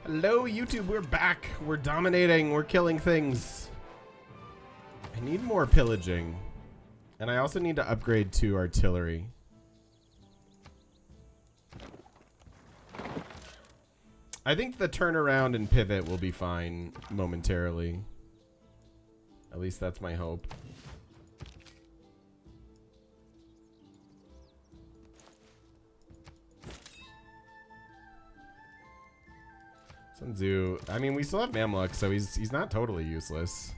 Hello, YouTube. We're back. We're dominating. We're killing things. I need more pillaging. And I also need to upgrade to artillery. I think the turnaround and pivot will be fine momentarily. At least that's my hope. Sun Tzu. I mean, we still have Mamluk, so he's not totally useless.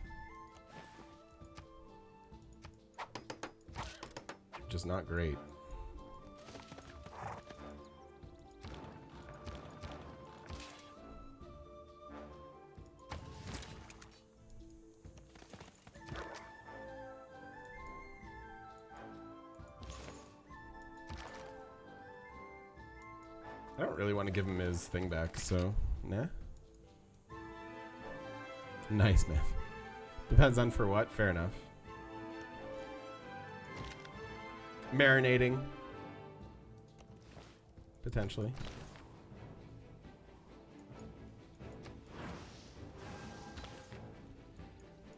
Just not great. I don't really want to give him his thing back, so nah. Nice, man. Depends on for what. Fair enough. Marinating. Potentially.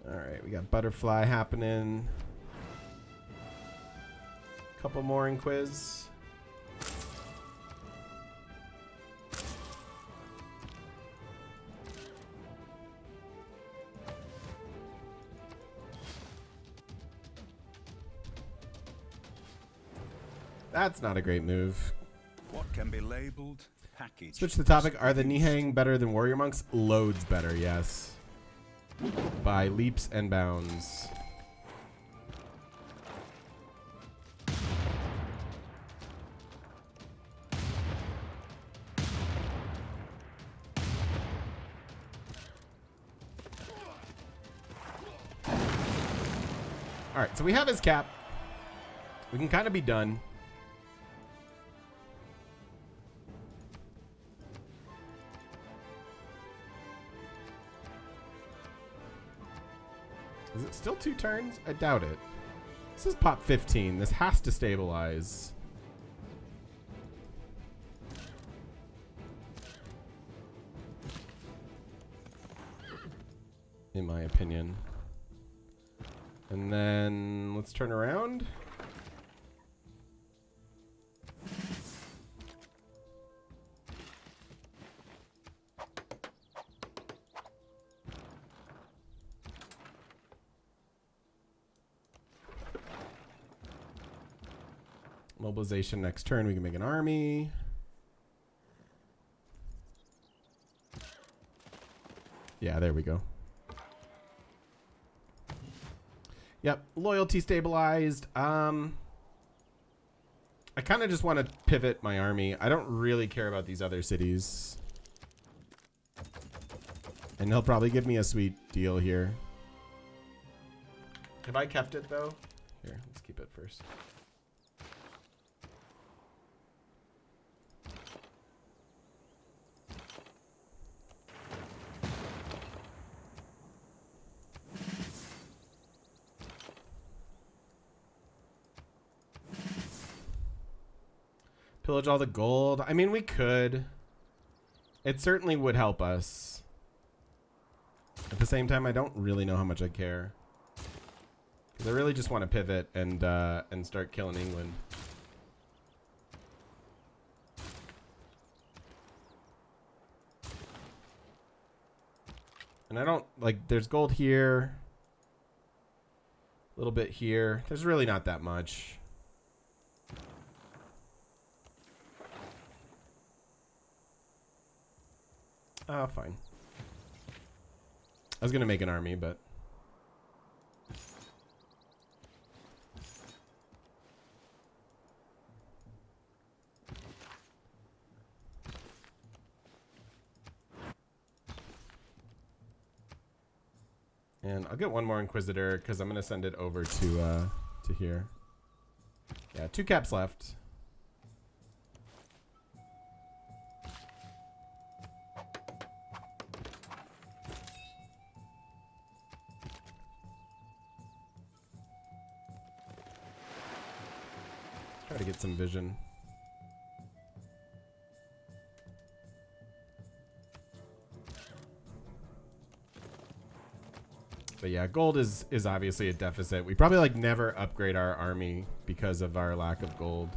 Alright, we got butterfly happening. Couple more in quiz. That's not a great move. What can be labeled package? Switch the topic. Are the Nihang better than warrior monks? Loads better, yes. By leaps and bounds. Alright, so we have his cap. We can kind of be done. Is it still 2 turns? I doubt it. This is pop 15. This has to stabilize. In my opinion. And then let's turn around. Mobilization next turn. We can make an army. Yeah, there we go. Yep, loyalty stabilized. I kind of just want to pivot my army. I don't really care about these other cities. And he'll probably give me a sweet deal here. Have I kept it though? Here, let's keep it first. Pillage all the gold. I mean, we could. It certainly would help us. At the same time, I don't really know how much I care. Because I really just want to pivot and start killing England. And I don't, like, there's gold here. A little bit here. There's really not that much. Oh, fine. I was gonna make an army, but and I'll get one more Inquisitor because I'm gonna send it over to here. Yeah, 2 caps left. Try to get some vision. But yeah, gold is obviously a deficit. We probably like never upgrade our army because of our lack of gold.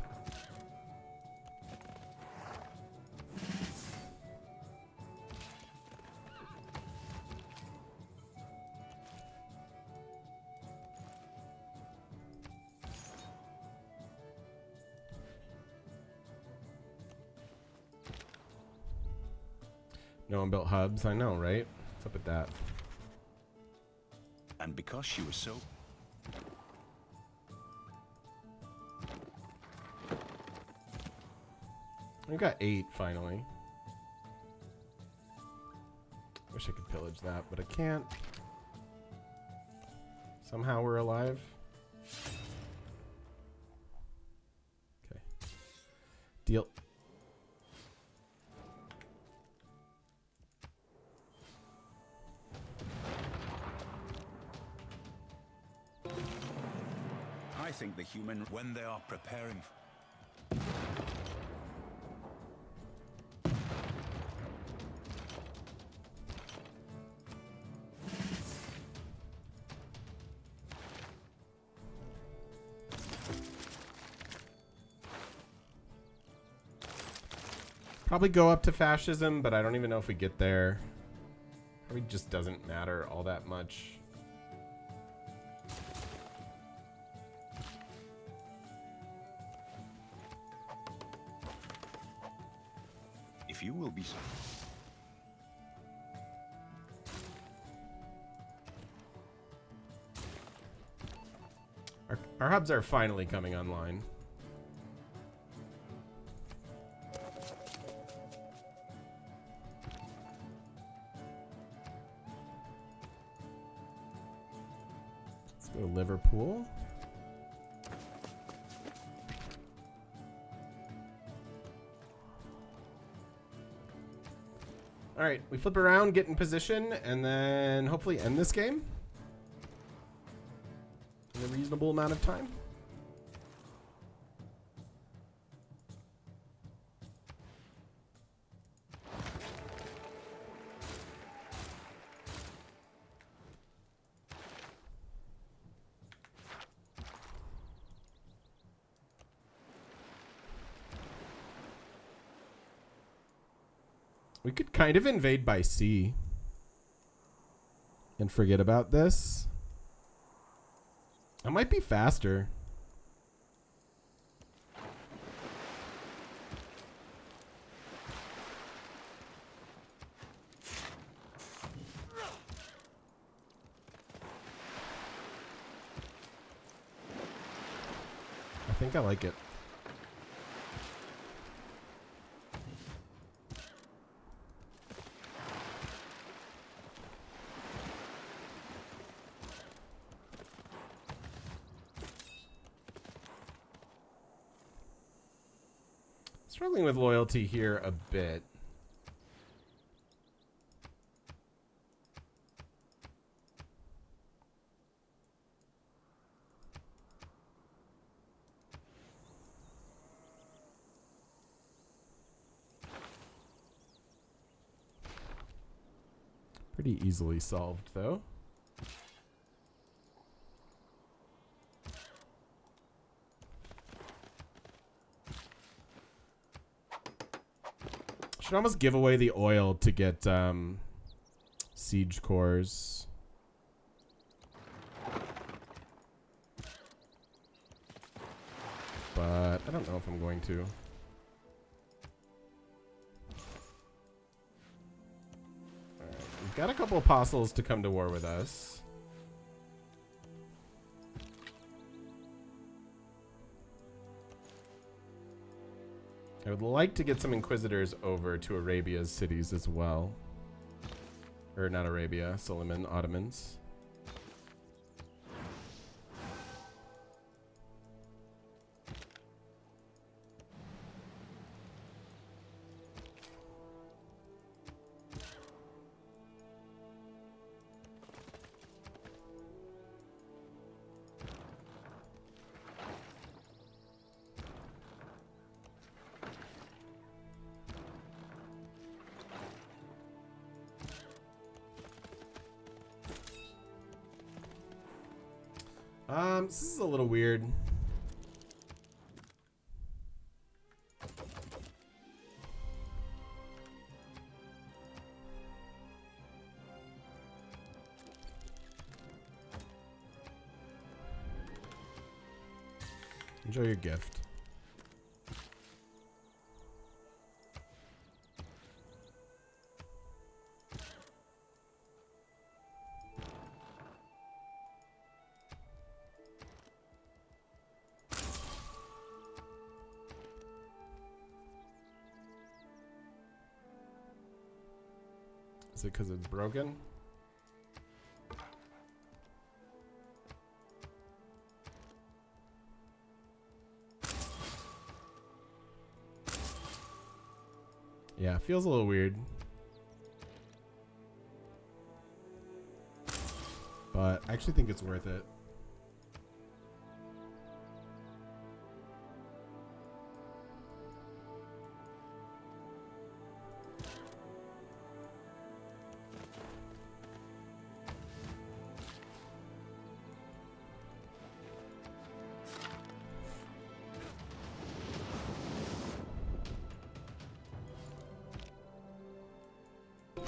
No one built hubs. I know, right? What's up with that? And because she was so... We got 8 finally. Wish I could pillage that, but I can't. Somehow we're alive. Okay. Deal. I think the human, when they are preparing... Probably go up to fascism, but I don't even know if we get there. Probably just doesn't matter all that much. If you will be so... Our hubs are finally coming online. Let's go to Liverpool. All right, we flip around, get in position, and then hopefully end this game in a reasonable amount of time. We could kind of invade by sea and forget about this. That might be faster. I think I like it. Struggling with loyalty here a bit. Pretty easily solved, though. Should almost give away the oil to get siege cores. But I don't know if I'm going to. Alright, we've got a couple apostles to come to war with us. I would like to get some inquisitors over to Arabia's cities as well. Or not Arabia, Suleiman, Ottomans. This is a little weird. Enjoy your gift. Is it because it's broken? Yeah, feels a little weird. But I actually think it's worth it.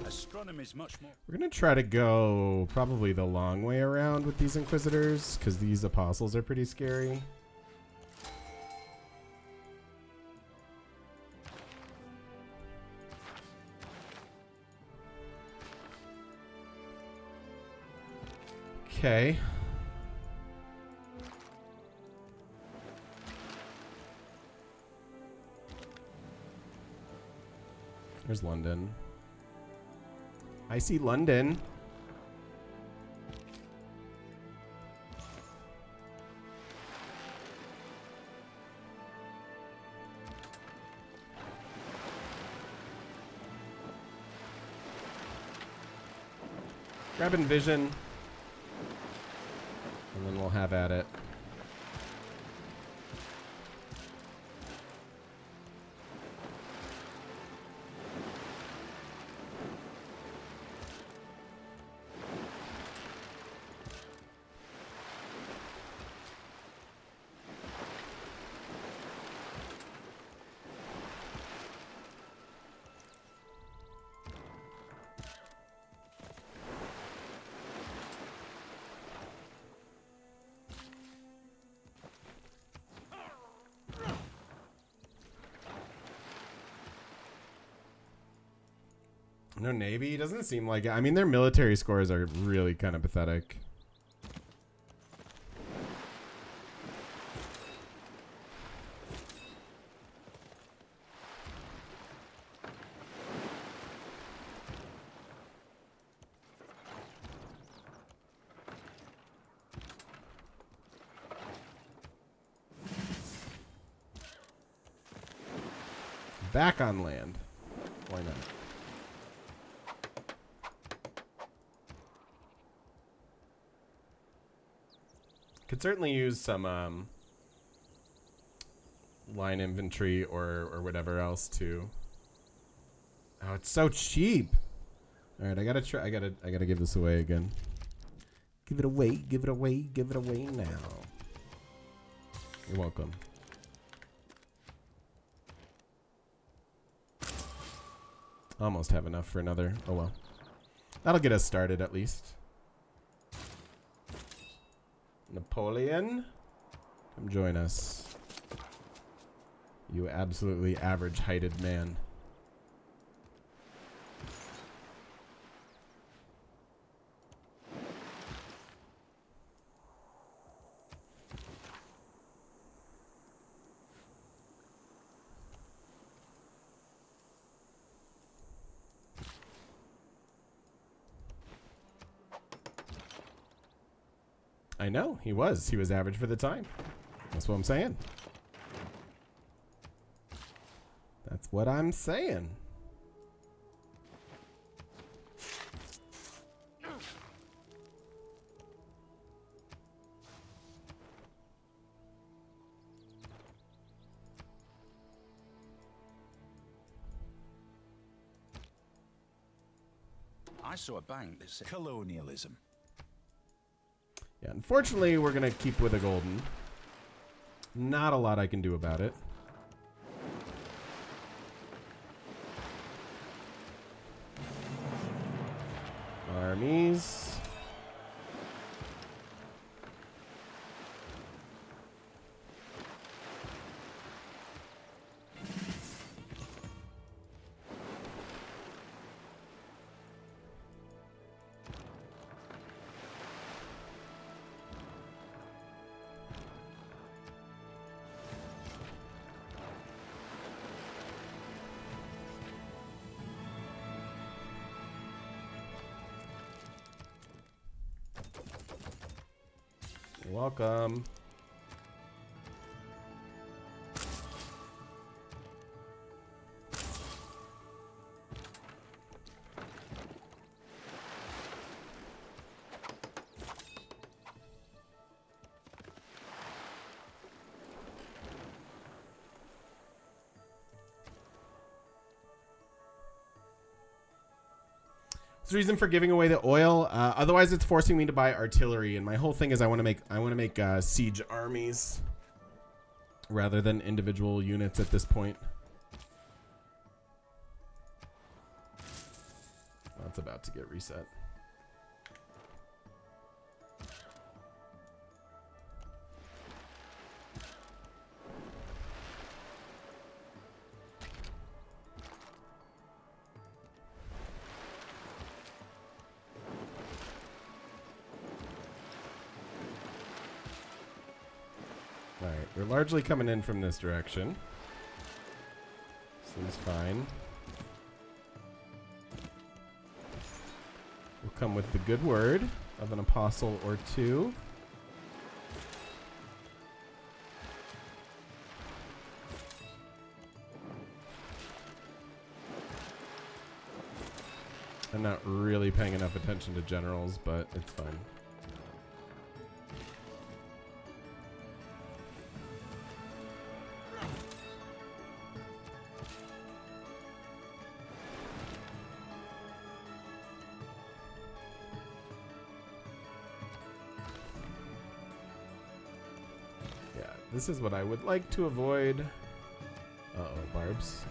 Astronomy is much more. We're gonna try to go probably the long way around with these Inquisitors, because these Apostles are pretty scary. Okay. There's London. I see London. Grabbing vision. And then we'll have at it. No Navy? Doesn't seem like it. I mean, their military scores are really kind of pathetic. Back on land. Why not? Could certainly use some line infantry or whatever else too. Oh, it's so cheap. All right, I gotta try. I gotta give this away again. Give it away. Give it away. Give it away now. You're welcome. Almost have enough for another. Oh well. That'll get us started at least. Napoleon, come join us. You absolutely average-heighted man. I know, he was. He was average for the time. That's what I'm saying. That's what I'm saying. I saw a bank that said colonialism. Yeah, unfortunately, we're going to keep with a golden. Not a lot I can do about it. Armies. You're welcome. The reason for giving away the oil. Otherwise, it's forcing me to buy artillery, and my whole thing is I want to make siege armies rather than individual units at this point. That's about to get reset. Alright, we're largely coming in from this direction. Seems fine. We'll come with the good word of an apostle or two. I'm not really paying enough attention to generals, but it's fine. This is what I would like to avoid. Uh-oh, barbs.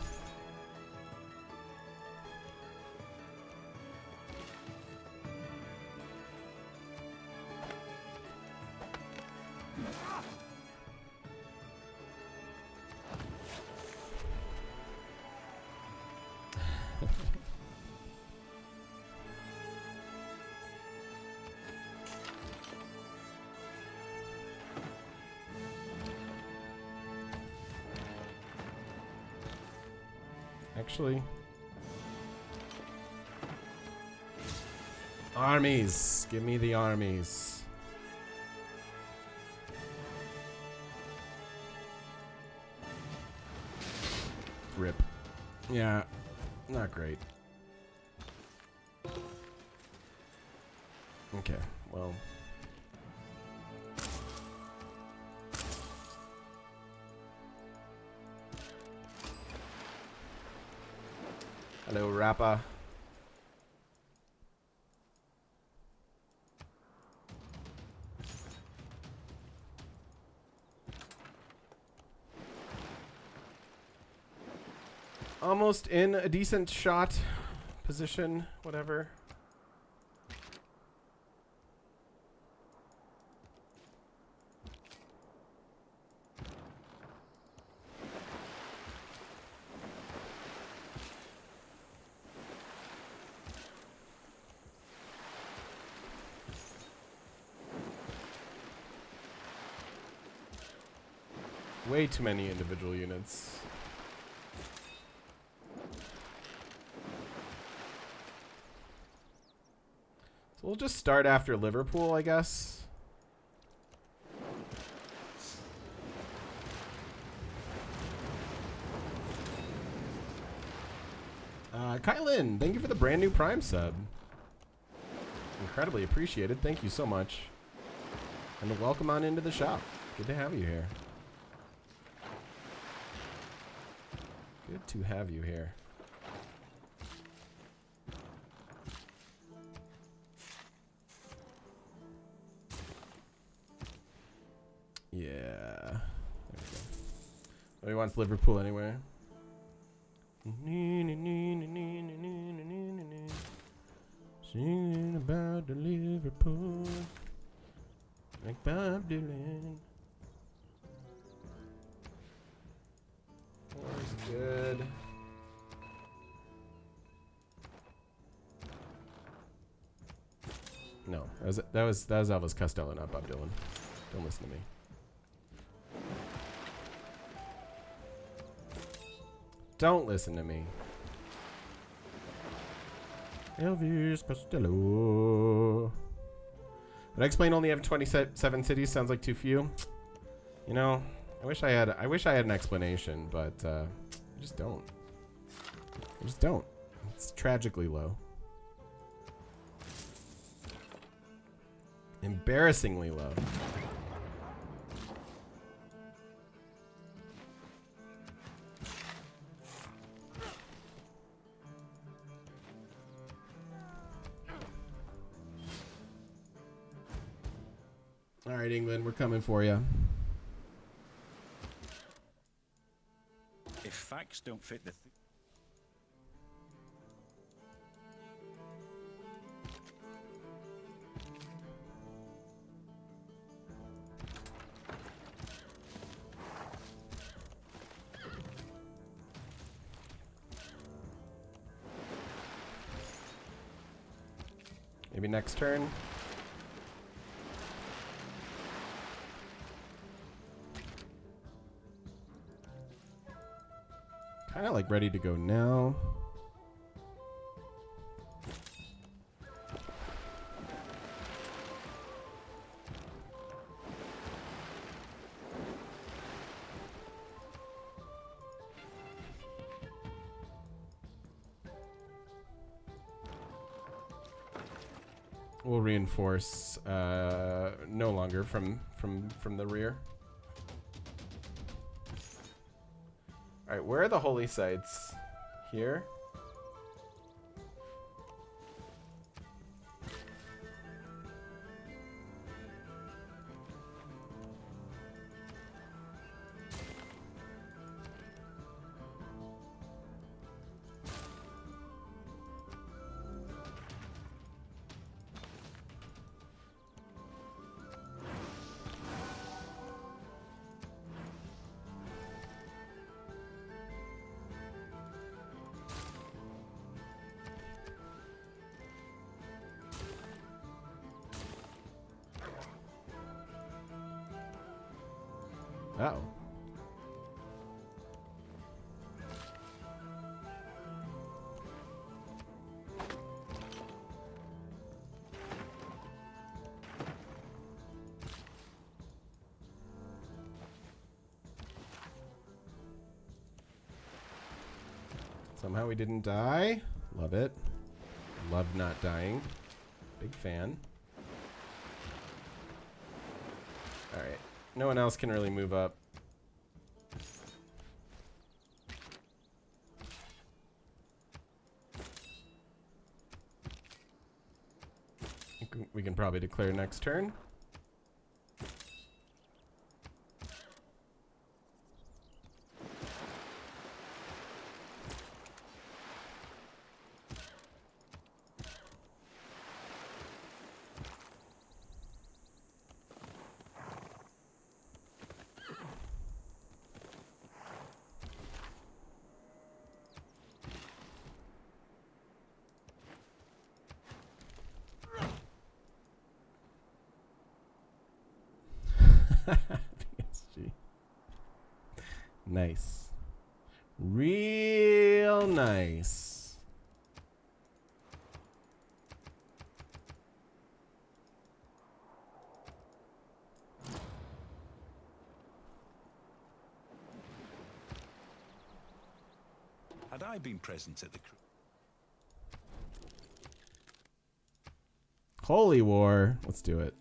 Actually, armies. Give me the armies. Rip. Yeah, not great. Okay, well. Hello, Rappa. Almost in a decent shot position, whatever. Way too many individual units. So we'll just start after Liverpool, I guess. Kylan, thank you for the brand new Prime sub. Incredibly appreciated. Thank you so much. And welcome on into the shop. Good to have you here. Good to have you here. Oh, he wants Liverpool anyway. Singing about the Liverpool, like Bob Dylan. War's good. No, that was Elvis Costello, not Bob Dylan. Don't listen to me. Don't listen to me. Elvis Costello. But explain only having 27 cities sounds like too few. You know, I wish I had an explanation, but I just don't. I just don't. It's tragically low. Embarrassingly low. All right, England, we're coming for you. If facts don't fit the Maybe next turn. Kind of like ready to go now. We'll reinforce no longer from the rear. All right, where are the holy sites? Here. Uh-oh. Somehow we didn't die. Love it. Love not dying. Big fan. All right. No one else can really move up. We can probably declare next turn. PSG. Nice. Real nice. Had I been present at the Holy war. Let's do it.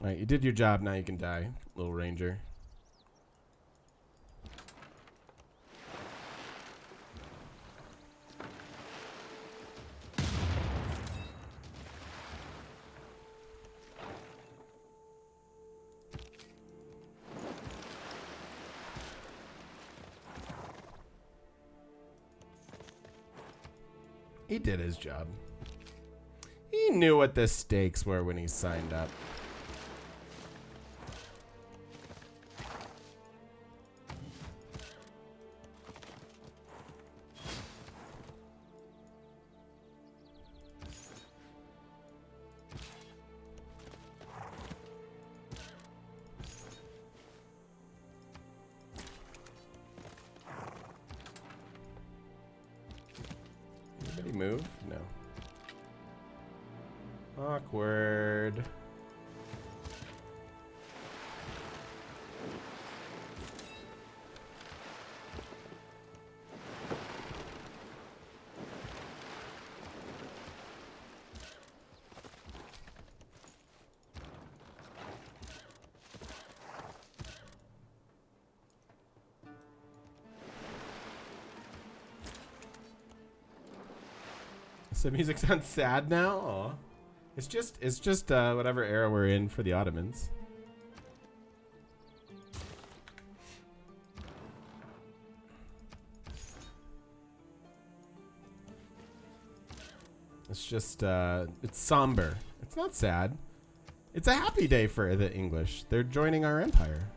All right, you did your job. Now you can die, little ranger. He did his job. He knew what the stakes were when he signed up. Anybody move? No. Awkward. So music sounds sad now? Aw. It's just whatever era we're in for the Ottomans. It's just it's somber. It's not sad. It's a happy day for the English. They're joining our empire.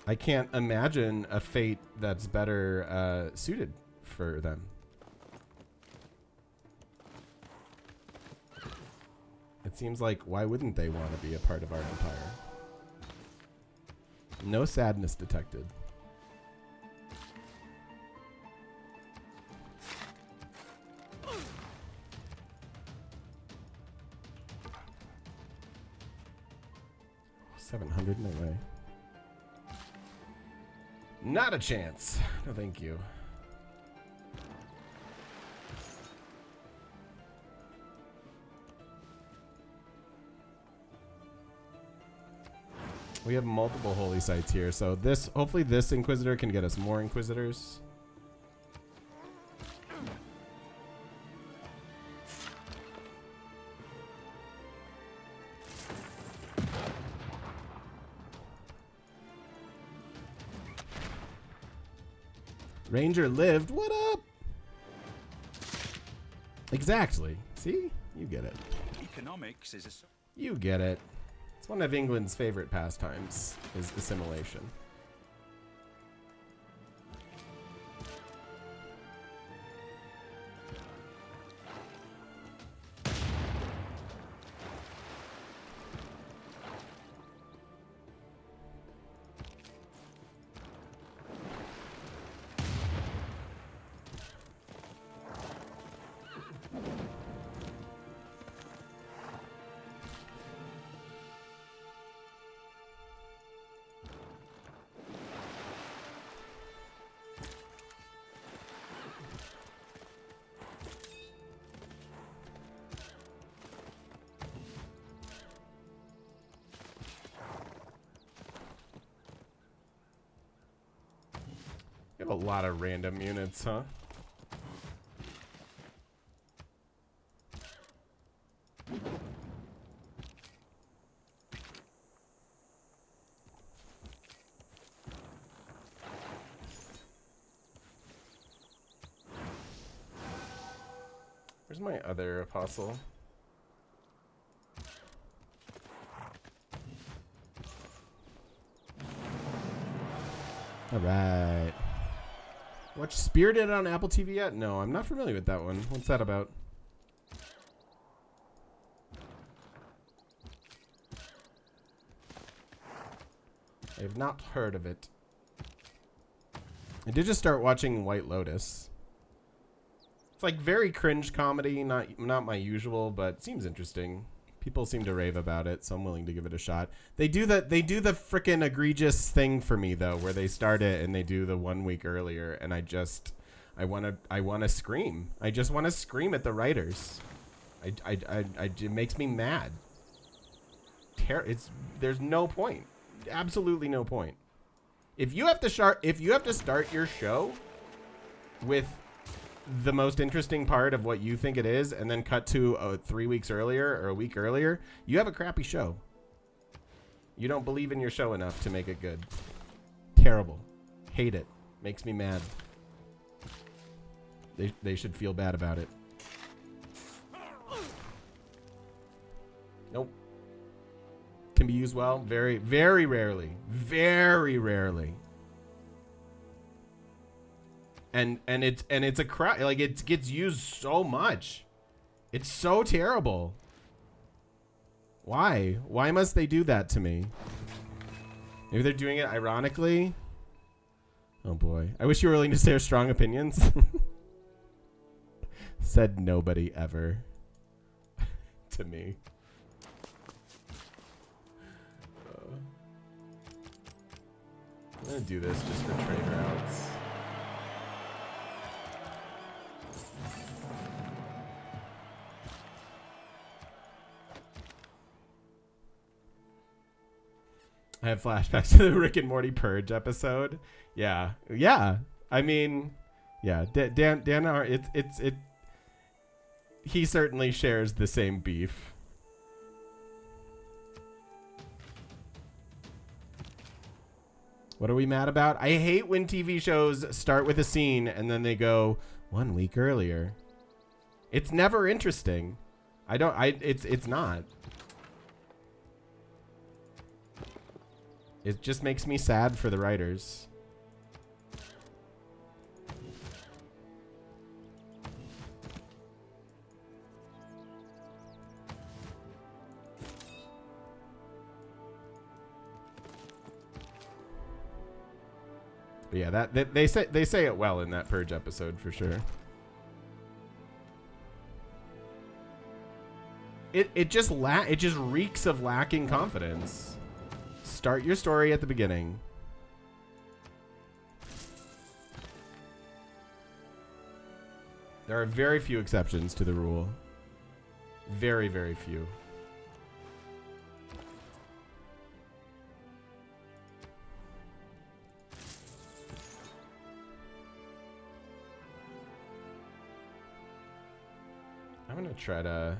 I can't imagine a fate that's better suited for them. It seems like, why wouldn't they want to be a part of our empire? No sadness detected. $700, no way. Not a chance. No, thank you. We have multiple holy sites here, so hopefully this Inquisitor can get us more Inquisitors. Ranger lived. What up? Exactly. See? You get it. Economics is a... You get it. It's one of England's favorite pastimes, is assimilation. You have a lot of random units, huh? Where's my other apostle? All right. Watch Spirited on Apple TV yet? No, I'm not familiar with that one. What's that about? I have not heard of it. I did just start watching White Lotus. It's like very cringe comedy, not my usual, but it seems interesting. People seem to rave about it, so I'm willing to give it a shot. They do the frickin' egregious thing for me though, where they start it and they do the 1 week earlier, and I wanna scream. I just wanna scream at the writers. It makes me mad. There's no point. Absolutely no point. If you have to start your show with the most interesting part of what you think it is and then cut to 3 weeks earlier or a week earlier, you have a crappy show. You don't believe in your show enough to make it good. Terrible. Hate it. Makes me mad. They should feel bad about it. Nope. Can be used well. Very, very rarely. Very rarely. And it's a crap. Like, it gets used so much. It's so terrible. Why? Why must they do that to me? Maybe they're doing it ironically. Oh boy. I wish you were willing to share strong opinions. Said nobody ever. To me. I'm gonna do this just for trade routes. I have flashbacks to the Rick and Morty Purge episode. Yeah, yeah. I mean, yeah. Dan, he certainly shares the same beef. What are we mad about? I hate when TV shows start with a scene and then they go 1 week earlier. It's never interesting. It's not. It just makes me sad for the writers. But yeah, they say it well in that Purge episode for sure. It just reeks of lacking confidence. Start your story at the beginning. There are very few exceptions to the rule. Very, very few. I'm gonna try to...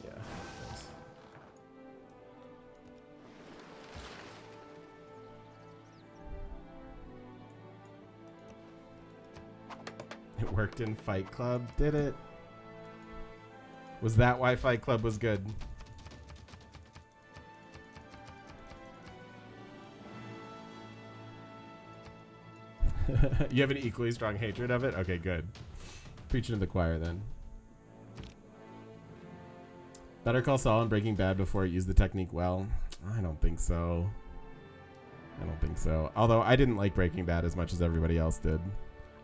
Yeah. Thanks. It worked in Fight Club, did it? Was that why Fight Club was good? You have an equally strong hatred of it? Okay, good. Preaching to the choir then. Better Call Saul and Breaking Bad before it used the technique well? I don't think so. I don't think so. Although I didn't like Breaking Bad as much as everybody else did.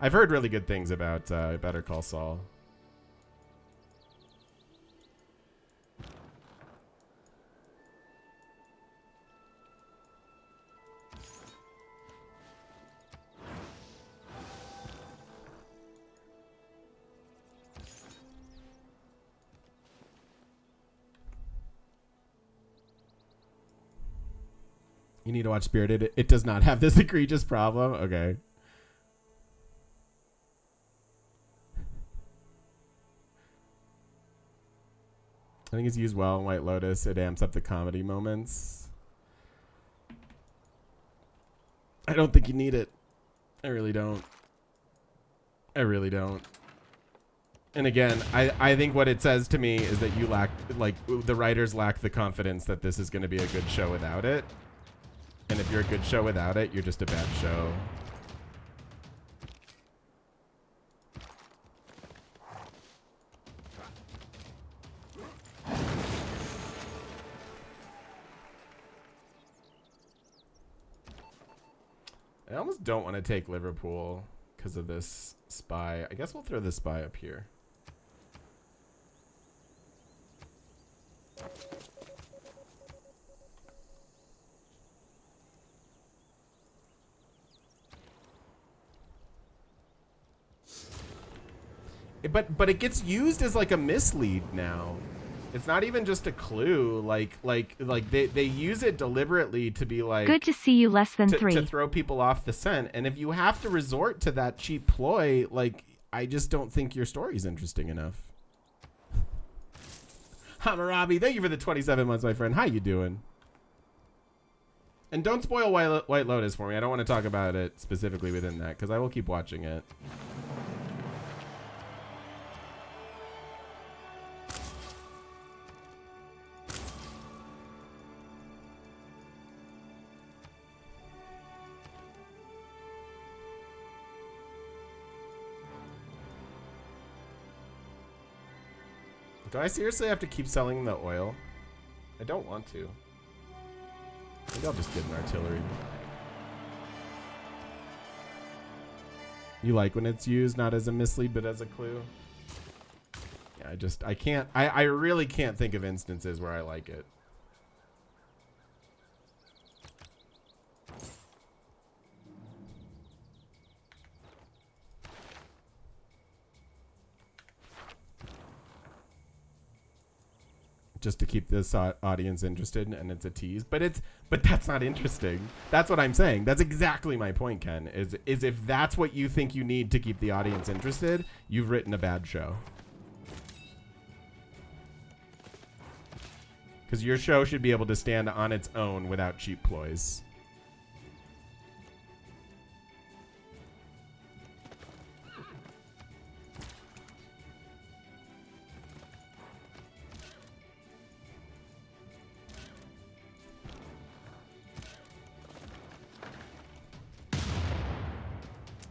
I've heard really good things about Better Call Saul. You need to watch Spirited. It does not have this egregious problem. Okay. I think it's used well in White Lotus. It amps up the comedy moments. I don't think you need it. I really don't. I really don't. And again, I think what it says to me is that you lack, like, the writers lack the confidence that this is going to be a good show without it. And if you're a good show without it, you're just a bad show. I almost don't want to take Liverpool because of this spy. I guess we'll throw this spy up here. But it gets used as like a mislead now. It's not even just a clue. Like they use it deliberately to be like, good to see you, less than 3. To throw people off the scent. And if you have to resort to that cheap ploy, like, I just don't think your story's interesting enough. Hammurabi, thank you for the 27 months, my friend. How you doing? And don't spoil White Lotus for me. I don't want to talk about it specifically within that because I will keep watching it. Do I seriously have to keep selling the oil? I don't want to. Maybe I'll just get an artillery. You like when it's used not as a mislead but as a clue? Yeah, I really can't think of instances where I like it. Just to keep this audience interested, and it's a tease, but that's not interesting. That's what I'm saying. That's exactly my point, Ken. Is if that's what you think you need to keep the audience interested, you've written a bad show. Because your show should be able to stand on its own without cheap ploys.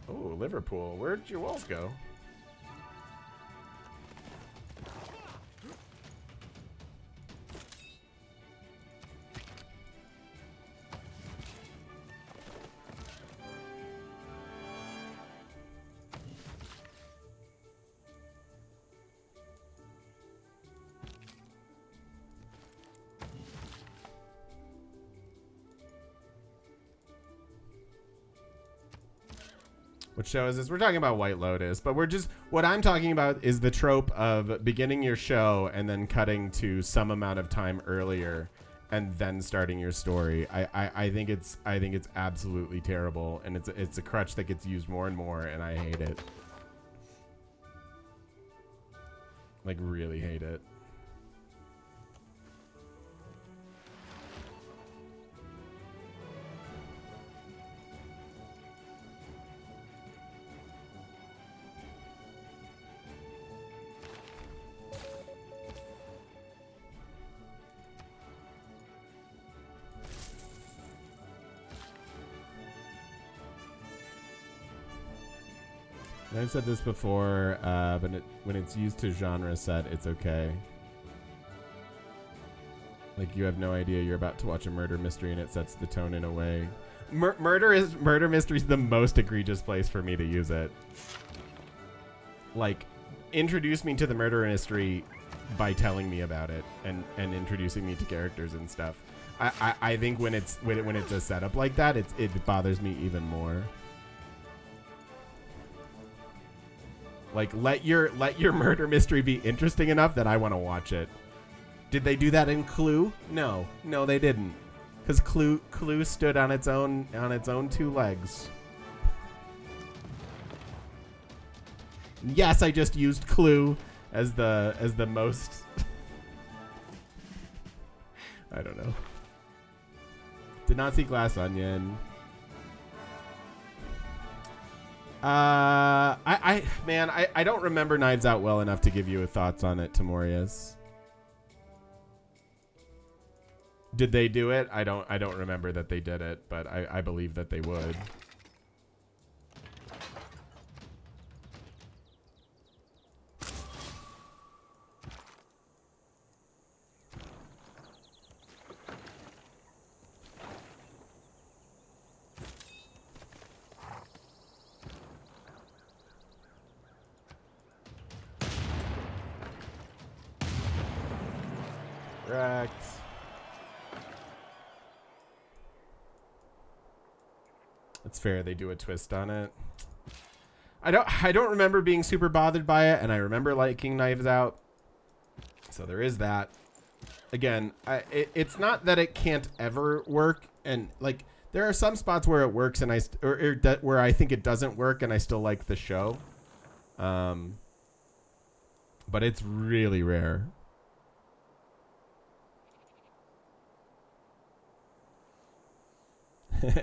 Oh, Liverpool. Where'd your walls go? Which show is this? We're talking about White Lotus, but what I'm talking about is the trope of beginning your show and then cutting to some amount of time earlier and then starting your story. I think it's absolutely terrible, and it's a crutch that gets used more and more, and I hate it. Like, really hate it. I've said this before, but when it's used to genre set, it's okay. Like, you have no idea you're about to watch a murder mystery, and it sets the tone in a way. Murder mystery is the most egregious place for me to use it. Like, introduce me to the murder mystery by telling me about it and introducing me to characters and stuff. I think when it's a setup like that, it bothers me even more. Like, let your murder mystery be interesting enough that I want to watch it. Did they do that in Clue? No, they didn't, because Clue stood on its own two legs. Yes, I just used Clue as the most. I don't know. Did not see Glass Onion. I don't remember Knives Out well enough to give you thoughts on it, Timorius. Did they do it? I don't remember that they did it, but I believe that they would. Correct. It's fair they do a twist on it. I don't remember being super bothered by it, and I remember liking Knives Out. So there is that. Again, it's not that it can't ever work, and like there are some spots where it works and where I think it doesn't work and I still like the show. But it's really rare.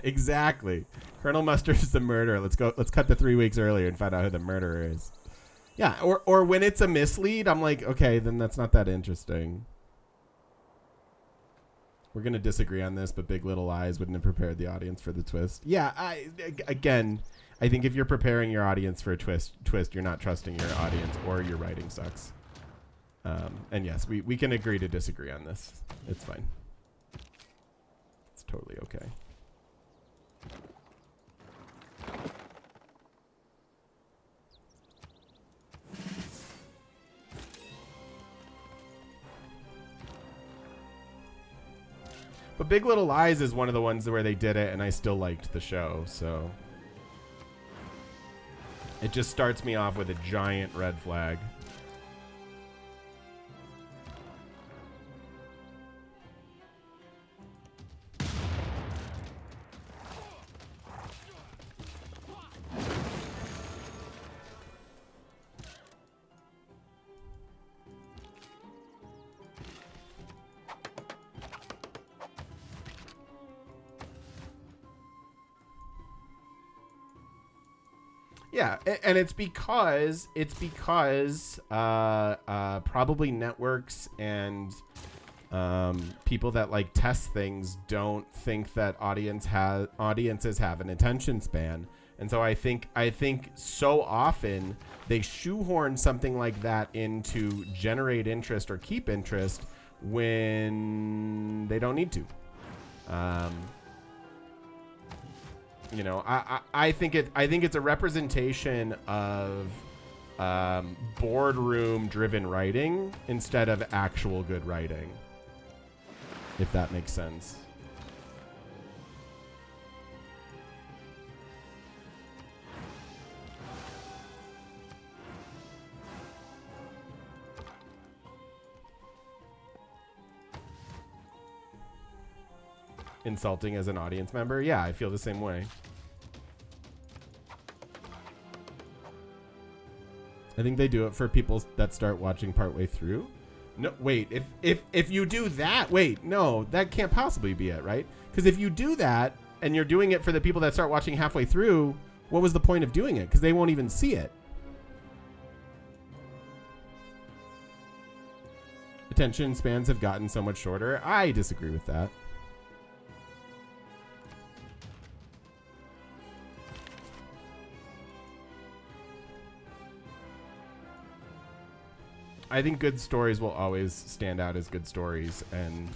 Exactly. Colonel Mustard's the murderer. Let's cut to 3 weeks earlier and find out who the murderer is. Yeah, or when it's a mislead, I'm like, okay, then that's not that interesting. We're going to disagree on this, but Big Little Lies wouldn't have prepared the audience for the twist. Yeah, I think if you're preparing your audience for a twist, you're not trusting your audience, or your writing sucks. And yes, we can agree to disagree on this. It's fine. It's totally okay. But Big Little Lies is one of the ones where they did it and I still liked the show, so it just starts me off with a giant red flag. Yeah, and it's because probably networks and people that like test things don't think that audiences have an attention span, and so I think so often they shoehorn something like that in to generate interest or keep interest when they don't need to. You know, I think it's a representation of boardroom driven writing instead of actual good writing, if that makes sense. Insulting as an audience member? Yeah, I feel the same way. I think they do it for people that start watching partway through. No, wait, if you do that, wait, no, that can't possibly be it, right? Because if you do that and you're doing it for the people that start watching halfway through, what was the point of doing it? Because they won't even see it. Attention spans have gotten so much shorter. I disagree with that. I think good stories will always stand out as good stories, and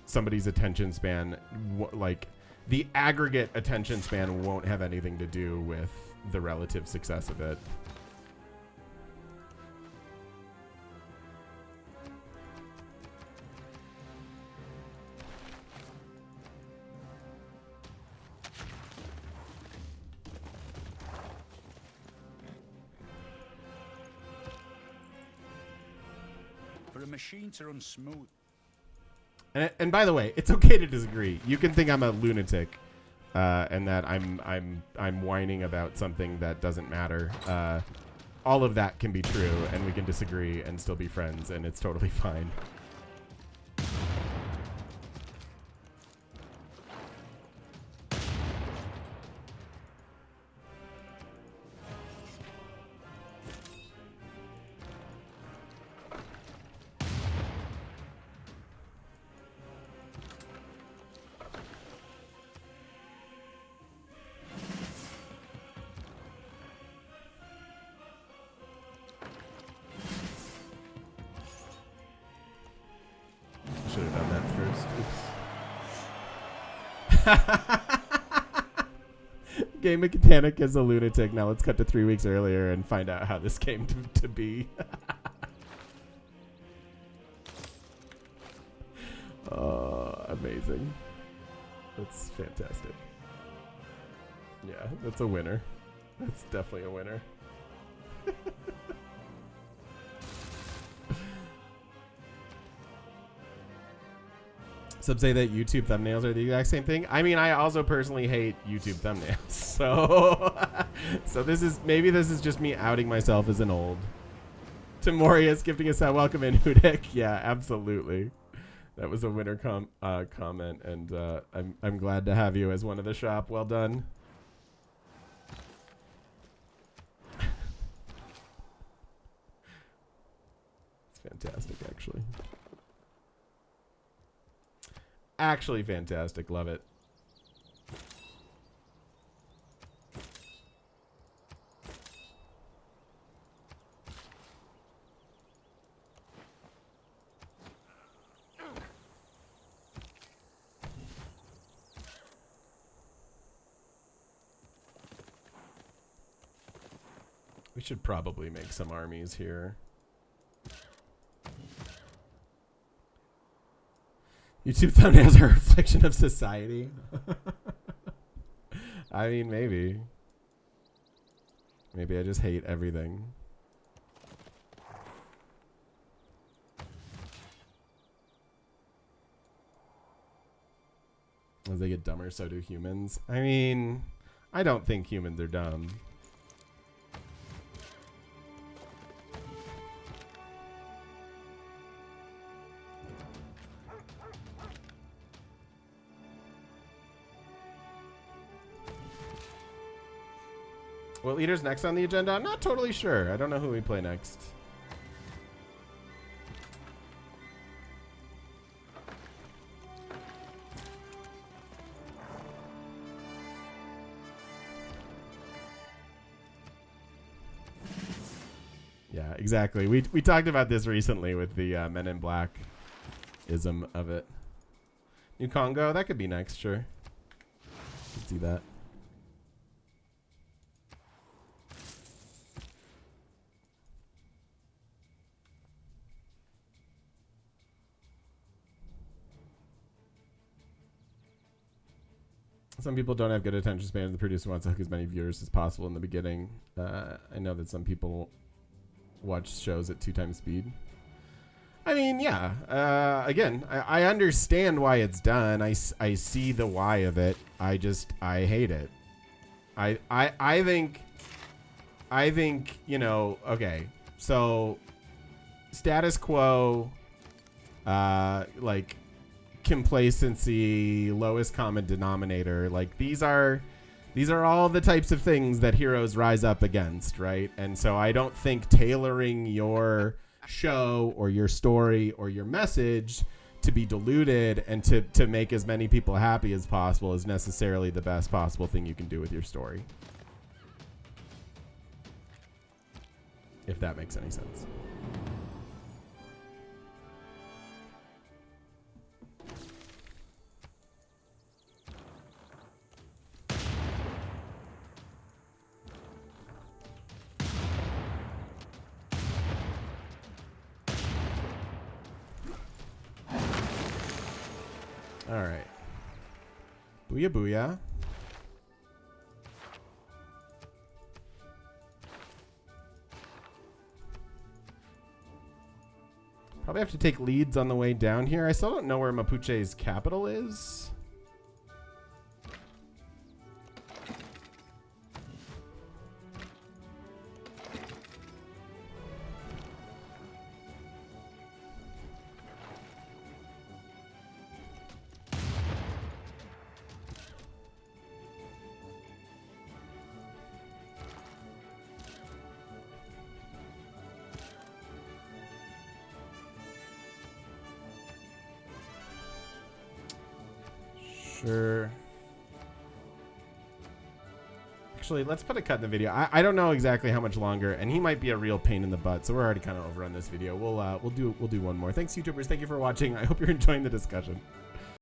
somebody's attention span, like the aggregate attention span, won't have anything to do with the relative success of it. For a machine to run smooth. And by the way, it's okay to disagree. You can think I'm a lunatic, and that I'm whining about something that doesn't matter. All of that can be true, and we can disagree and still be friends, and it's totally fine. Should have done that first. Oops. Game mechanic is a lunatic. Now let's cut to 3 weeks earlier and find out how this came to be. Oh, amazing. That's fantastic. Yeah, that's a winner. That's definitely a winner. Some say that YouTube thumbnails are the exact same thing. I mean, I also personally hate YouTube thumbnails. So this is just me outing myself as an old. Timorius gifting us that welcome in, Hudik. Yeah, absolutely. That was a winner comment, and I'm glad to have you as one of the shop. Well done. It's fantastic, actually. Actually fantastic. Love it. We should probably make some armies here. YouTube thumbnails are a reflection of society. I mean, maybe. Maybe I just hate everything. As they get dumber, so do humans. I mean, I don't think humans are dumb. What leader's next on the agenda? I'm not totally sure. I don't know who we play next. Yeah, exactly. We talked about this recently with the Men in Black ism of it. New Congo, that could be next, sure. Could see that. Some people don't have good attention spans. The producer wants to hook as many viewers as possible in the beginning. I know that some people watch shows at 2 times speed. I mean, yeah. Again, I understand why it's done. I see the why of it. I hate it. I think, you know, okay. So status quo, like complacency, lowest common denominator, like these are all the types of things that heroes rise up against, right? And so I don't think tailoring your show or your story or your message to be diluted and to make as many people happy as possible is necessarily the best possible thing you can do with your story. If that makes any sense. All right. Booyah, booyah. Probably have to take leads on the way down here. I still don't know where Mapuche's capital is. Sure. Actually, let's put a cut in the video. I don't know exactly how much longer, and he might be a real pain in the butt, so we're already kind of over on this video. We'll do one more. Thanks, YouTubers. Thank you for watching. I hope you're enjoying the discussion.